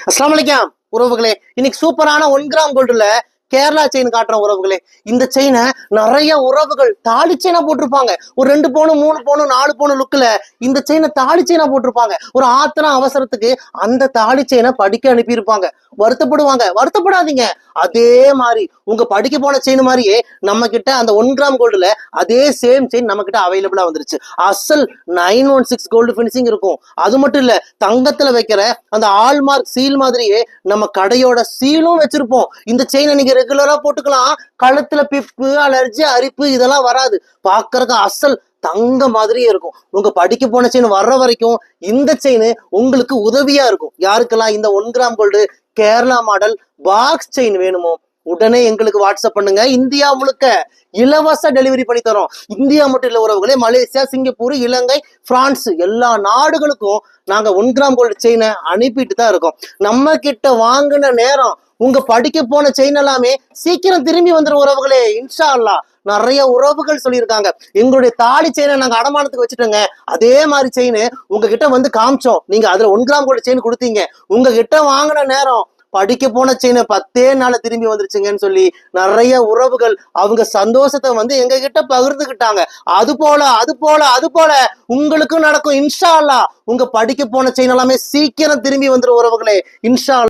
அஸ்ஸலாமு அலைக்கும் உறவுகளே. இன்னைக்கு சூப்பரான 1 கிராம் கோல்டுல கேரளா செயின் காட்டுற உறவுகளே. இந்த செயினை நிறைய உறவுகள் தாலி செயினா போட்டிருப்பாங்க. ஒரு 2 பவுன் 3 பவுன் 4 பவுன் லுக்ல இந்த செயினை தாலி செயினா போட்டிருப்பாங்க. ஒரு ஆத்திரம் அவசரத்துக்கு அந்த தாலி செயினை படிக்க அனுப்பியிருப்பாங்க. வருத்தப்படுவாங்க. வருத்தப்படாதீங்க. அதே மாதிரி உங்க படிக்க போன செயின் மாதிரியே நம்ம கிட்ட அந்த 1 கிராம் கோல்டுல அதே சேம் செயின் நம்ம கிட்ட அவைலபிளா வந்துருச்சு. அசல் 916 கோல்டு பினிஷிங் இருக்கும். அது மட்டும் இல்ல, தங்கத்துல வைக்கிற அந்த ஆல்மார்க் சீல் மாதிரியே நம்ம கடையோட சீலும் வச்சிருப்போம். இந்த செயினை நீங்க ரெகுலரா போட்டுக்கலாம். கழுத்துல பிப்பு, அலர்ஜி, அரிப்பு இதெல்லாம் வராது. பாக்குறதுக்கு அசல் தங்க மாதிரியே இருக்கும். உங்க படிக்க போன செயின் வர்ற வரைக்கும் இந்த செயின் உங்களுக்கு உதவியா இருக்கும். யாருக்கெல்லாம் இந்த 1 gram gold Kerala model box chain வேணுமோ உடனே எங்களுக்கு வாட்ஸ்அப் பண்ணுங்க. இந்தியா முழுக்க இலவச டெலிவரி பண்ணி தரோம். இந்தியா மட்டும் இல்ல உறவுகளே, மலேசியா, சிங்கப்பூர், இலங்கை, பிரான்ஸ் எல்லா நாடுகளுக்கும் நாங்க 1 கிராம் கோல்டு செயினை அனுப்பிட்டு தான் இருக்கோம். நம்ம கிட்ட வாங்கின நேரம் உங்க படிக்க போன செயின் எல்லாமே சீக்கிரம் திரும்பி வந்துடும் உறவுகளே, இன்ஷா அல்லாஹ். நிறைய உறவுகள் சொல்லியிருக்காங்க, எங்களுடைய தாலி செயினை நாங்க அடமானத்துக்கு வச்சுட்டோங்க, அதே மாதிரி செயின் உங்ககிட்ட வந்து காமிச்சோம், நீங்க அதுல 1 கிராம் கோல்டு செயின் கொடுத்தீங்க, உங்ககிட்ட வாங்கின நேரம் படிக்க போன செயினை 10 நாள்ல திரும்பி வந்துருச்சுங்கன்னு சொல்லி நிறைய உறவுகள் அவங்க சந்தோஷத்தை வந்து எங்க கிட்ட பகிர்ந்துகிட்டாங்க. அது போல உங்களுக்கும் நடக்கும் இன்ஷா அல்லாஹ். உங்க படிக்க போன செயின் எல்லாமே சீக்கிரம் திரும்பி வந்துரும் உறவுகளே, இன்ஷா அல்லாஹ்.